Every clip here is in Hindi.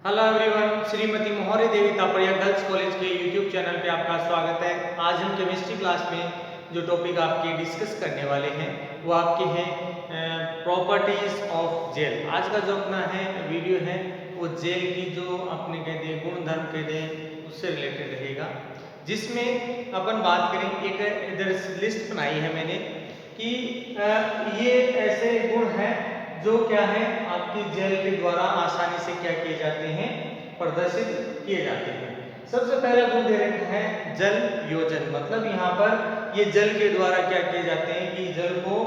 हेलो एवरीवन, श्रीमती मोहरी देवी तापड़िया गर्ल्स कॉलेज के यूट्यूब चैनल पे आपका स्वागत है। आज हम केमिस्ट्री क्लास में जो टॉपिक आपके डिस्कस करने वाले हैं वो आपके हैं प्रॉपर्टीज ऑफ जेल। आज का जो अपना है वीडियो है वो जेल की जो अपने कहते हैं गुण धर्म कहते हैं उससे रिलेटेड रहेगा, जिसमें अपन बात करें। एक इधर लिस्ट बनाई है मैंने कि ये ऐसे गुण हैं जो क्या है आपकी जेल के द्वारा आसानी से क्या किए जाते हैं, प्रदर्शित किए जाते हैं। सबसे पहला गुण दे रखा है जल योजन, मतलब यहाँ पर ये जल के द्वारा क्या किए जाते हैं कि जल को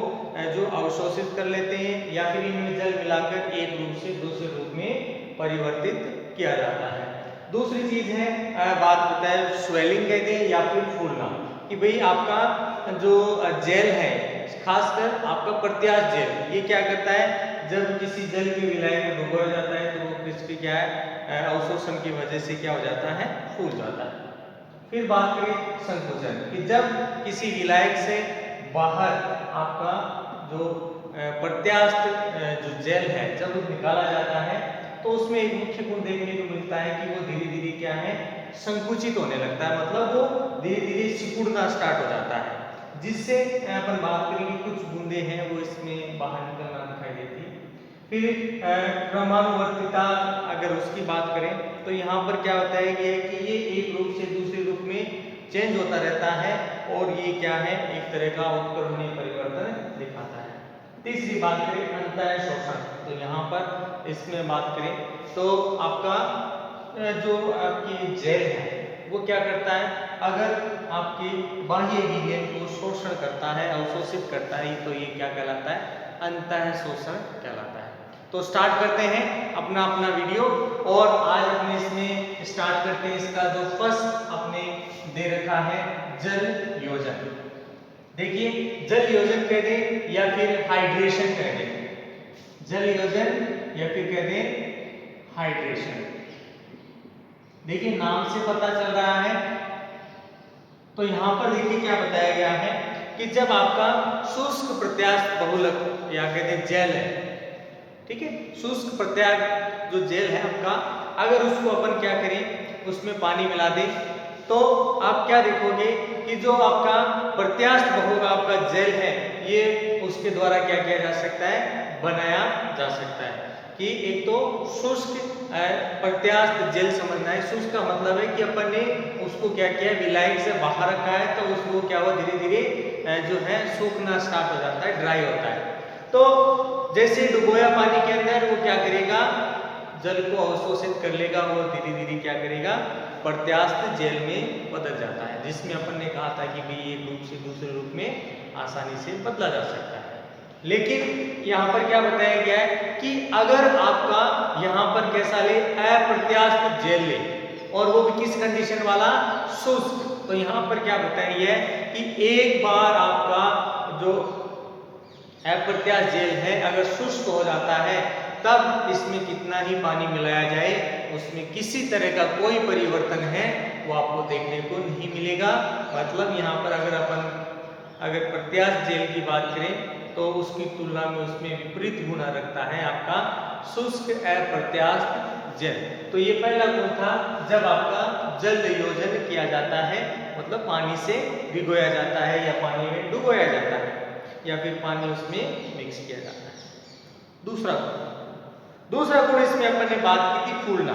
जो अवशोषित कर लेते हैं या फिर इनमें जल मिलाकर एक रूप से दूसरे रूप में परिवर्तित किया जाता है। दूसरी चीज है बात होता है स्वेलिंग कहते हैं या फिर फूलना, कि भाई आपका जो जेल है, खासकर आपका प्रत्याश जेल, ये क्या करता है जब किसी जल के विलायक में डुबोया जाता है तो वो क्रिस्पी क्या है अवशोषण की वजह से क्या हो जाता है, फूल जाता है। फिर बात करें संकुचन, कि जब किसी विलायक से बाहर आपका जो प्रत्यास्थ जो जेल है जब वो निकाला जाता है तो उसमें एक मुख्य गुण देखने को मिलता है कि वो धीरे धीरे क्या है संकुचित होने लगता है, मतलब वो धीरे धीरे सिकुड़ना स्टार्ट हो जाता है, जिससे अपन बात करेंगे कुछ बूंदे हैं वो इसमें बाहर निकलना दिखाई देती है। फिर क्रमानुवर्तिता अगर उसकी बात करें तो यहाँ पर क्या होता है कि ये एक रूप से दूसरे रूप में चेंज होता रहता है और ये क्या है एक तरह का उत्क्रमणीय परिवर्तन दिखाता है। तीसरी बात करें अंतः शोषण, तो यहाँ पर इसमें बात करें तो आपका जो आपकी जेल है वो क्या करता है, अगर आपके बाह्य विलयन को शोषण करता है, अवशोषित करता है, तो ये क्या कहलाता है, अंतः शोषण कहलाता है। तो स्टार्ट करते हैं अपना अपना वीडियो और आज अपने इसमें स्टार्ट करते हैं। इसका जो फर्स्ट अपने दे रखा है जल योजन। देखिए जल योजन कह दें या फिर हाइड्रेशन कह दें, जल योजन या फिर कह दें हाइड्रेशन। देखिए नाम से पता चल रहा है, तो यहां पर देखिए क्या बताया गया है कि जब आपका शुष्क प्रत्यास्थ बहुलक या कहते हैं जेल है, ठीक है, शुष्क प्रत्यास्थ जो जेल है आपका, अगर उसको अपन क्या करें उसमें पानी मिला दें तो आप क्या देखोगे कि जो आपका प्रत्यास्थ बहुलक आपका जेल है ये उसके द्वारा क्या किया जा सकता है, बनाया जा सकता है। कि एक तो शुष्क प्रत्यास्थ जेल समझना है। शुष्क का मतलब है कि अपन ने उसको क्या किया, विलायक से बाहर रखा है तो उसको क्या हुआ धीरे धीरे जो है सूखना स्टार्ट हो जाता है, ड्राई होता है। तो जैसे डुबोया पानी के अंदर वो क्या करेगा, जल को अवशोषित कर लेगा, वो धीरे धीरे क्या करेगा प्रत्यास्थ जेल में बदल जाता है, जिसमें अपन ने कहा था कि भाई एक रूप से दूसरे रूप में आसानी से बदला जा सकता है। लेकिन यहाँ पर क्या बताया गया है कि अगर आपका यहाँ पर कैसा ले, अप्रत्यास्थ जेल ले और वो भी किस कंडीशन वाला, शुष्क, तो यहाँ पर क्या बताया गया है कि एक बार आपका जो अप्रत्यास्थ जेल है अगर शुष्क हो जाता है तब इसमें कितना ही पानी मिलाया जाए उसमें किसी तरह का कोई परिवर्तन है वो आपको देखने को नहीं मिलेगा। मतलब यहाँ पर अगर अपन अगर प्रत्यास्थ जेल की बात करें तो उसकी तुलना में उसमें विपरीत गुण रखता है आपका शुष्क अप्रत्यास्थ जेल। तो ये पहला गुण था जब आपका जल योजन किया जाता है, मतलब पानी से भिगोया जाता है या पानी में डुबोया जाता है या फिर पानी उसमें मिक्स किया जाता है। दूसरा गुण इसमें अपन ने बात की थी फूलना,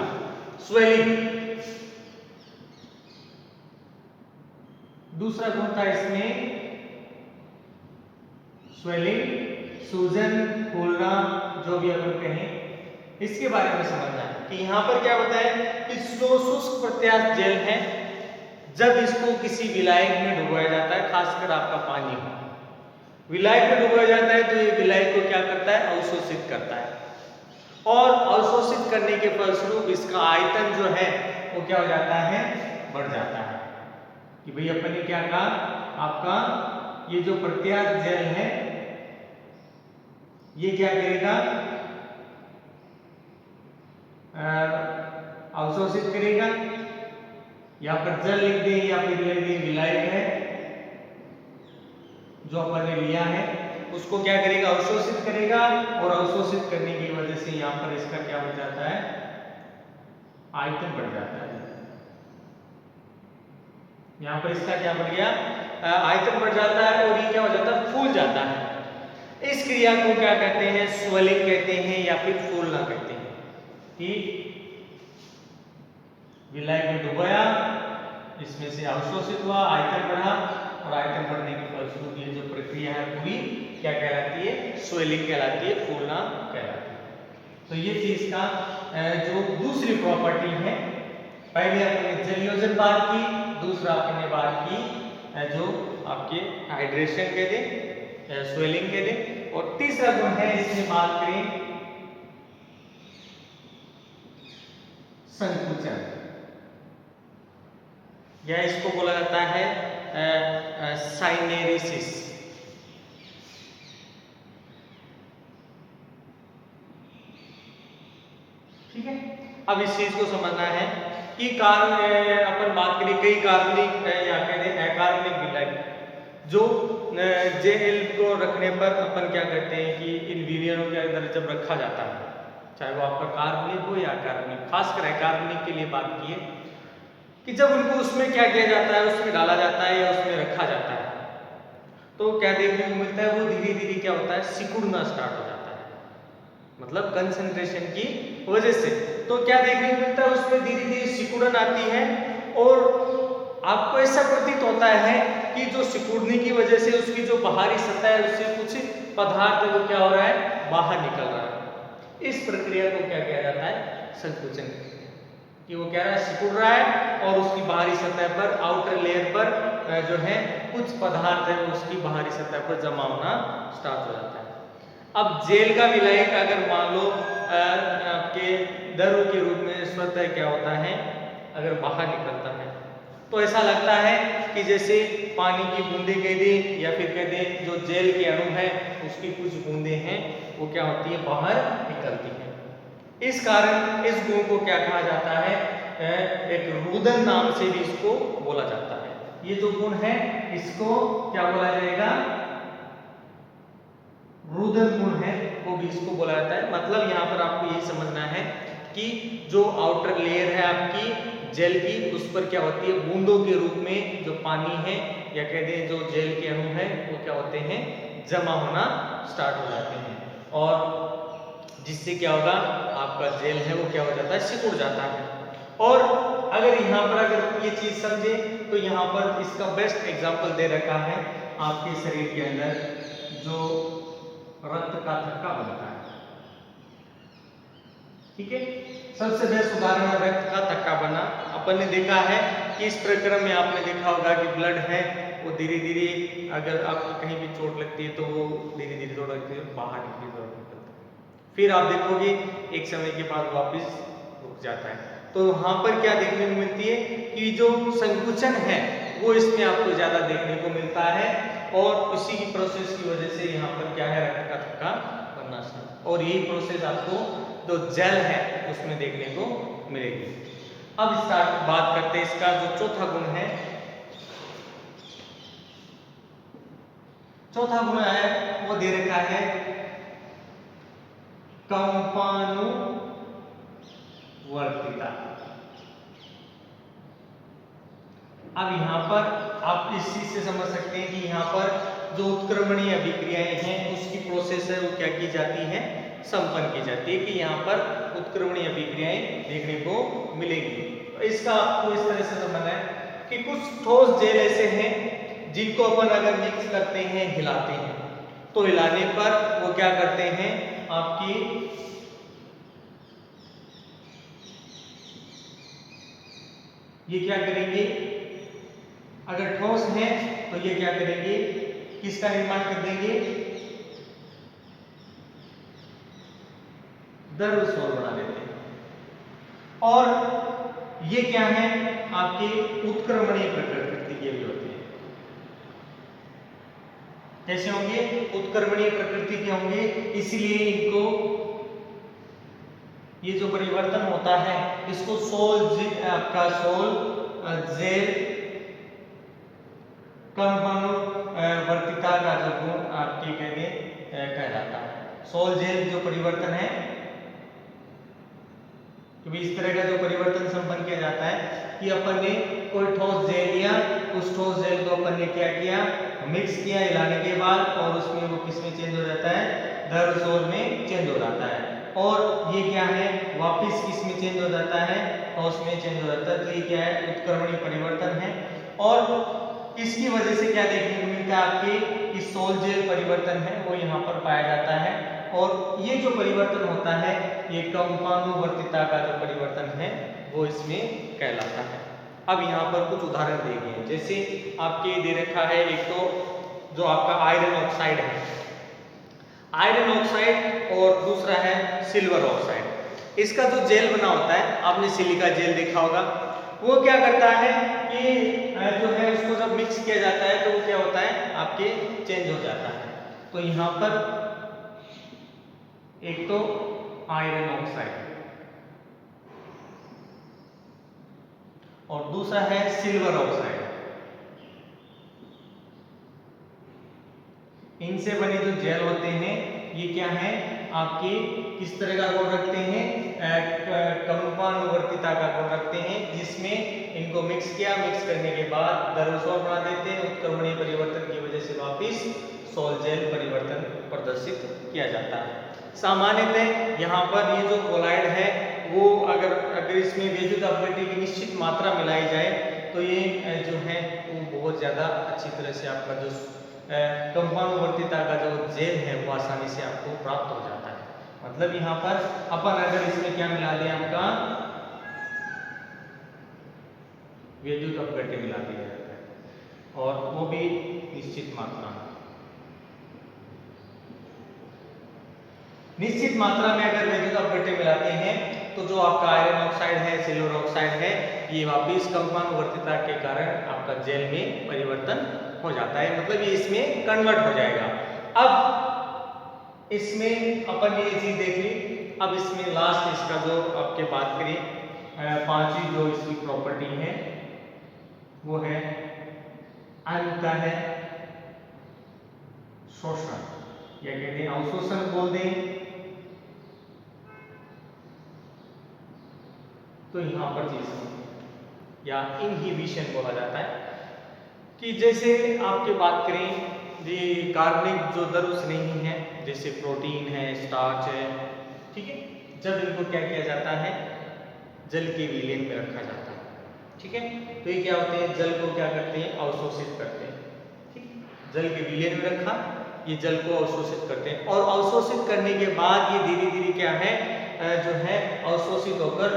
स्वेलिंग। दूसरा गुण था इसमें स्वेलिंग, सूजन, फूलना, जो भी अपन कहें इसके बारे में समझना है कि यहाँ पर क्या बताया कि जो शुष्क प्रत्यास्थ जेल है जब इसको किसी विलायक में डुबोया जाता है, खासकर आपका पानी हो, विलायक में डुबोया जाता है तो ये विलायक को क्या करता है, अवशोषित करता है और अवशोषित करने के फलस्वरूप इसका आयतन जो है वो क्या हो जाता है, बढ़ जाता है। कि भाई अपन ने क्या कहा, आपका ये जो प्रत्यास्थ जेल है ये क्या करेगा, अवशोषित करेगा, या पर जल लिख दे या फिर लिख दे विलायक है जो अपन ने लिया है उसको क्या करेगा, अवशोषित करेगा और अवशोषित करने की वजह से यहाँ पर इसका क्या हो जाता है, आयतन बढ़ जाता है। यहाँ पर इसका क्या बढ़ गया, आयतन बढ़ जाता है और ये क्या हो जाता है, फूल जाता है। इस क्रिया को क्या कहते हैं, स्वेलिंग कहते हैं या फिर फूलना कहते हैं। कि विलायक में डुबाया, इसमें से अवशोषित हुआ, आयतन बढ़ा और आयतन बढ़ने के फलस्वरूप ये जो प्रक्रिया है पूरी क्या कहलाती है, स्वेलिंग कहलाती है, फूलना कहलाती है। तो ये चीज का जो दूसरी प्रॉपर्टी है, पहले अपने जलयोजन बात की, दूसरा अपने बात की जो आपके हाइड्रेशन के दे, स्वेलिंग के दे, और तीसरा गुण है इसमें बात करें संकुचन, या इसको बोला जाता है साइनेरिसिस। ठीक है, अब इस चीज को समझना है कि कारण अपन बात करें कई कार्बनिक या कहते हैं अकार्बनिक विलायक जो जेल को रखने पर अपन क्या करते हैं कि इन विलयनों के अंदर जब रखा जाता है, चाहे वो आपका कार्बनिक हो या अकार्बनिक, खासकर अकार्बनिक के लिए बात की है कि जब उनको उसमें क्या किया जाता है, उसमें डाला जाता है या उसमें रखा जाता है, तो क्या देखने को मिलता है, वो धीरे धीरे क्या होता है, सिकुड़ना स्टार्ट हो जाता है, मतलब कंसंट्रेशन की वजह से। तो क्या देखने को मिलता है, उसमें धीरे धीरे सिकुड़न आती है और आपको ऐसा प्रतीत होता है कि जो सिकुड़ने की वजह से उसकी जो बाहरी सतह है उससे कुछ पदार्थ वो क्या हो रहा है, बाहर निकल रहा है। इस प्रक्रिया को क्या किया जाता है, संकुचन, कि वो क्या रहा है, सिकुड़ रहा है और उसकी बाहरी सतह पर, आउटर लेयर पर जो है कुछ पदार्थ है उसकी बाहरी सतह पर जमा होना स्टार्ट हो जाता है। अब जेल का विलायक अगर मान लो आपके द्रव के रूप में स्वतः क्या होता है, अगर बाहर निकलता है तो ऐसा लगता है कि जैसे पानी की बूंदे कह दें या फिर कह दें जो जेल के अणु है उसकी कुछ बूंदे हैं वो क्या होती है, बाहर निकलती है। इस कारण इस गुण को क्या कहा जाता है, एक रुदन नाम से भी इसको बोला जाता है। ये जो गुण है इसको क्या बोला जाएगा, रुदन गुण है, वो भी इसको बोला जाता है। मतलब यहाँ पर आपको यही समझना है कि जो आउटर लेयर है आपकी जेल की, उस पर क्या होती है, बूंदों के रूप में जो पानी है या कह दें जो जेल के अणु है वो क्या होते हैं, जमा होना स्टार्ट हो जाते हैं, और जिससे क्या होगा, आपका जेल है वो क्या हो जाता है, सिकुड़ जाता है। और अगर यहाँ पर अगर ये चीज समझे तो यहाँ पर इसका बेस्ट एग्जाम्पल दे रखा है, आपके शरीर के अंदर जो रक्त का थक्का बनता है, ठीक है, सबसे बेस्ट उदाहरण है रक्त का थक्का बना। अपन ने देखा है कि इस प्रक्रम में आपने देखा होगा कि ब्लड है वो धीरे धीरे, अगर आपको कहीं भी चोट लगती है तो वो धीरे धीरे थोड़ा बाहर निकलता है, फिर आप देखोगे एक समय के बाद वापस रुक जाता है। तो वहां पर क्या देखने को मिलती है कि जो संकुचन है वो इसमें आपको ज्यादा देखने को मिलता है, और उसी की प्रोसेस की वजह से यहाँ पर क्या है, रक्त का थक्का बनना स्टार्ट, और यही प्रोसेस आपको जो जेल है उसमें देखने को मिलेगी। अब स्टार्ट बात करते हैं इसका जो चौथा गुण है। चौथा गुण है वो दे रखा है कंपानुवर्तिता। अब यहाँ पर आप इस चीज से समझ सकते हैं कि यहाँ पर जो उत्क्रमणीय अभिक्रियाएं हैं उसकी प्रोसेस है वो क्या की जाती है, संपन्न की जाती है, कि यहाँ पर उत्क्रमणीय अभिक्रियाएं देखने को मिलेगी। तो इसका आपको इस तरह से समझना है कि कुछ ठोस जेल ऐसे हैं जिनको अपन अगर मिक्स करते हैं, हिलाते हैं, तो हिलाने पर वो क्या करते हैं, आपकी ये क्या करेंगे, अगर ठोस है तो ये क्या करेंगे, किसका निर्माण कर देंगे, द्रव सोल बना देते हैं। और ये क्या है, आपके उत्क्रमणीय प्रकृति के भी होते हैं। कैसे होंगे, उत्क्रमणीय प्रकृति के होंगे, इसलिए इनको ये जो परिवर्तन होता है इसको आपका सोल जेल कंपानुवर्तिता का जो गुण आपके कहलाता है। सोल जेल जो परिवर्तन है क्योंकि इस तरह का जो परिवर्तन संपन्न किया जाता है कि अपन ने कोई ठोस जेल लिया, उस ठोस जेल को अपन ने क्या किया, मिक्स किया हिलाने के बाद, और उसमें वो किस में चेंज हो जाता है, द्रव सोल में चेंज हो जाता है। और ये क्या है, वापिस किस में चेंज हो जाता है, ठोस में चेंज हो जाता है। तो ये क्या है, उत्क्रमणीय परिवर्तन है। और इसकी वजह से क्या देखने को मिलता है आपके, कि सोल जेल परिवर्तन है वो यहाँ पर पाया जाता है। और ये जो परिवर्तन होता है, ये कंपानुवर्तिता का जो परिवर्तन है वो इसमें कहलाता है। अब यहाँ पर कुछ उदाहरण दिए गए हैं, जैसे आपके दे रखा है एक तो जो आपका आयरन ऑक्साइड है, आयरन ऑक्साइड, और दूसरा है सिल्वर ऑक्साइड। इसका जो जेल बना होता है, आपने सिलिका जेल देखा होगा, वो क्या करता है कि जो है उसको जब मिक्स किया जाता है तो वो क्या होता है, आपके चेंज हो जाता है। तो यहाँ पर एक तो आयरन ऑक्साइड और दूसरा है सिल्वर ऑक्साइड। इनसे बने जो जेल होते हैं ये क्या है, आपके किस तरह का गुण रखते हैं, कंपानुवर्तिता का गुण रखते हैं, जिसमें इनको मिक्स किया, मिक्स करने के बाद द्रव्यसोल बना देते हैं। उत्क्रमणीय परिवर्तन की वजह से वापिस सोल जेल परिवर्तन प्रदर्शित किया जाता है। सामान्यतः यहाँ पर ये जो कोलाइड है वो अगर इसमें विद्युत अपघट्य की निश्चित मात्रा मिलाई जाए तो ये जो है वो बहुत ज़्यादा अच्छी तरह से आपका जो कंपानुवर्तिता का जो जेल है वो आसानी से आपको प्राप्त हो जाता है। मतलब यहाँ पर अपन अगर इसमें क्या मिला दें, आपका विद्युत अपघट्य मिला दिया जाता है, और वो भी निश्चित मात्रा में। निश्चित मात्रा में अगर विद्युत अपघट्य मिलाते हैं तो जो आपका आयरन ऑक्साइड है, सिल्वर ऑक्साइड है, ये वापिस कंपानुवर्तिता के कारण आपका जेल में परिवर्तन हो जाता है, मतलब ये इसमें कन्वर्ट हो जाएगा। अब इसमें अपन ये चीज देख ली। अब इसमें लास्ट इसका जो आपके बात करें, पांचवी जो इसकी प्रॉपर्टी है वो है अंतः शोषण, या कहते हैं अवशोषण बोल दें तो यहाँ पर चीज या इनहिबिशन बोला जाता है। कि जैसे आपके बात करें ये कार्बनिक जो द्रव स्नेही है, जैसे प्रोटीन है, स्टार्च है, ठीक है, जब इनको क्या किया जाता है, जल के विलयन में रखा जाता है, ठीक है, तो ये क्या होते हैं, जल को क्या करते हैं, अवशोषित करते हैं, ठीक है, जल के विलयन में रखा, ये जल को अवशोषित करते हैं, और अवशोषित करने के बाद ये धीरे धीरे क्या है, जो है अवशोषित होकर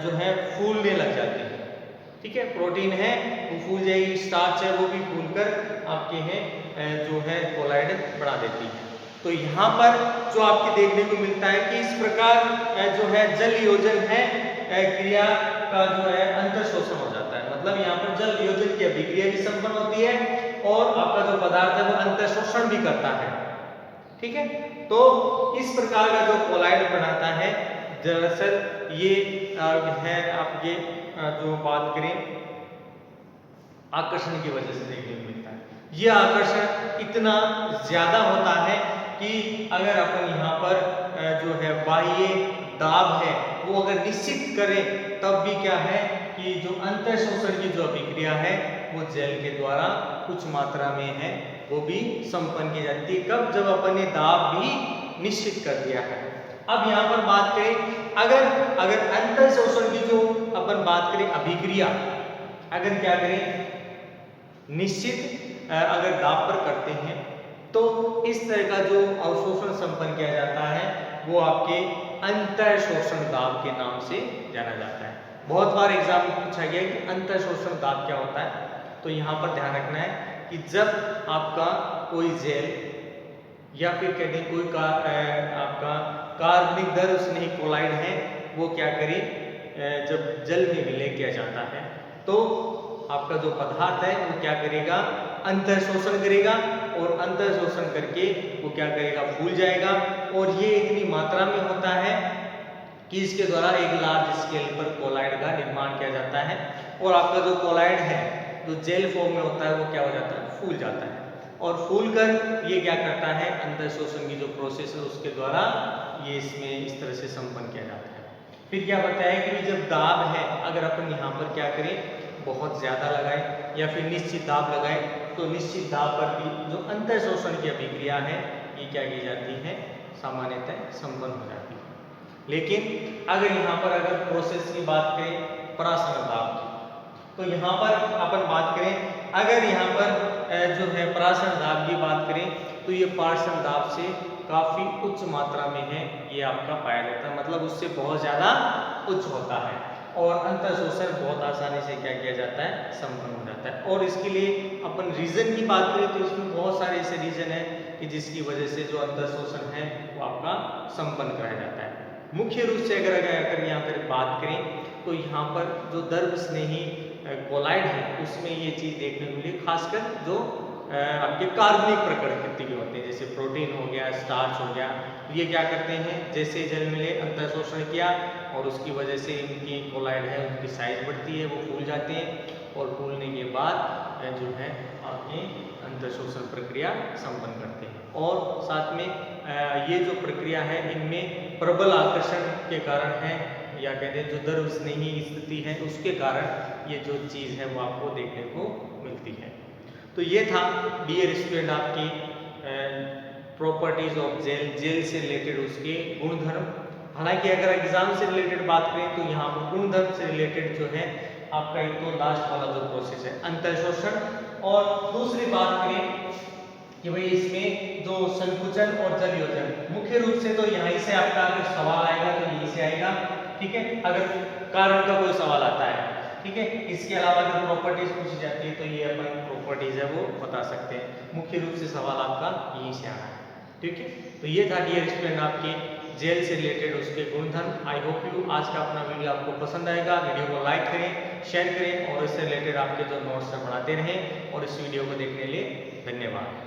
जो है फूलने लग जाते हैं, ठीक है, प्रोटीन है वो फूल जाएगी, स्टार्च है वो भी फूलकर आपके हैं जो है कोलाइड बढ़ा देती है। तो यहाँ पर जो आपके देखने को मिलता है कि इस प्रकार जो है जल योजन है क्रिया का जो है अंतर शोषण हो जाता है, मतलब यहाँ पर जल योजन की अभिक्रिया भी संपन्न होती है और आपका जो पदार्थ है वो अंतर शोषण भी करता है, ठीक है। तो इस प्रकार का जो कोलाइड बनाता है, दरअसल ये है आप ये जो बात करें आकर्षण की वजह से देखने को मिलता है। यह आकर्षण इतना ज्यादा होता है कि अगर अपन यहाँ पर जो है बाह्य दाब है वो अगर निश्चित करें तब भी क्या है कि जो अंतर शोषण की जो अभिक्रिया है वो जेल के द्वारा कुछ मात्रा में है वो भी संपन्न की जाती है। कब, जब अपन ने दाब भी निश्चित कर दिया है। अब यहाँ पर बात करें अगर अंतर शोषण की जो अपन बात करें अभिक्रिया, अगर क्या करें निश्चित अगर दाब पर करते हैं तो इस तरह का जो अवशोषण संपन्न किया जाता है वो आपके अंतर शोषण दाब के नाम से जाना जाता है। बहुत बार एग्जाम में पूछा गया कि अंतर शोषण दाब क्या होता है, तो यहाँ पर ध्यान रखना है कि जब आपका कोई जेल या फिर कहते हैं कोई आपका कार्बनिक द्रव स्नेही कोलाइड है वो क्या करे, जब जल में विलय किया जाता है तो आपका जो पदार्थ है वो क्या करेगा, अंतर शोषण करेगा, और अंतर शोषण करके वो क्या करेगा, फूल जाएगा, और ये इतनी मात्रा में होता है कि इसके द्वारा एक लार्ज स्केल पर कोलाइड का निर्माण किया जाता है, और आपका जो कोलाइड है जो जेल फॉर्म में होता है वो क्या हो जाता है, फूल जाता है, और फूल कर ये क्या करता है, अंतर शोषण की जो प्रोसेस है उसके द्वारा ये इसमें इस तरह से संपन्न किया जाता है। फिर क्या बताया कि जब दाब है, अगर अपन यहाँ पर क्या करें, बहुत ज़्यादा लगाए या फिर निश्चित दाब लगाए, तो निश्चित दाब पर भी जो अंतर शोषण की अभिक्रिया है ये क्या की जाती है, सामान्यतः संपन्न हो जाती है। लेकिन अगर यहाँ पर अगर प्रोसेस की बात करें परासरण दाब की, तो यहाँ पर अपन बात करें, अगर यहाँ पर जो है परासरण दाब की बात करें, तो ये पार्श्व दाब से काफ़ी उच्च मात्रा में है, ये आपका पाया जाता है, मतलब उससे बहुत ज़्यादा उच्च होता है और अंतर शोषण बहुत आसानी से क्या किया जाता है, संपन्न हो जाता है। और इसके लिए अपन रीजन की बात करें तो इसमें बहुत सारे ऐसे रीजन है कि जिसकी वजह से जो अंतर शोषण है वो आपका संपन्न कराया जाता है। मुख्य रूप से अगर यहाँ पर बात करें तो यहाँ पर जो द्रव स्नेही कोलाइड है उसमें ये चीज़ देखने को मिली, खासकर जो आपके कार्बनिक प्रकृति के होते हैं, जैसे प्रोटीन हो गया, स्टार्च हो गया, तो ये क्या करते हैं, जैसे जल मिले अंतर शोषण किया और उसकी वजह से इनकी कोलाइड है उनकी साइज बढ़ती है, वो फूल जाते हैं और फूलने के बाद जो है आपकी अंतर शोषण प्रक्रिया संपन्न करते हैं। और साथ में ये जो प्रक्रिया है इनमें प्रबल आकर्षण के कारण है, या कहते हैं जो द्रव स्नेही स्थिति है उसके कारण ये जो चीज़ है वो आपको देखने को मिलती है। तो ये था डियर स्टूडेंट आपकी प्रॉपर्टीज ऑफ जेल, जेल से रिलेटेड उसके गुणधर्म। हालांकि अगर एग्जाम से रिलेटेड बात करें तो यहाँ पर गुणधर्म से रिलेटेड जो है आपका एक तो लास्ट वाला जो प्रोसेस है अंतर शोषण, और दूसरी बात करें कि भाई इसमें जो संकुचन और जल योजन, मुख्य रूप से तो यहीं से आपका अगर सवाल आएगा तो यहीं से आएगा, ठीक है, अगर कारण का कोई सवाल आता है, ठीक है। इसके अलावा अगर प्रॉपर्टीज पूछी जाती है तो ये अपन प्रॉपर्टीज है वो बता सकते हैं, मुख्य रूप से सवाल आपका यहीं से आना है, ठीक है। तो ये था डियर स्टूडेंट आपके जेल से रिलेटेड उसके गुणधर्म। आई होप यू आज का अपना वीडियो आपको पसंद आएगा। वीडियो को लाइक करें, शेयर करें और इससे रिलेटेड आपके जो नोट्स हैं बढ़ाते रहें, और इस वीडियो को देखने के लिए धन्यवाद।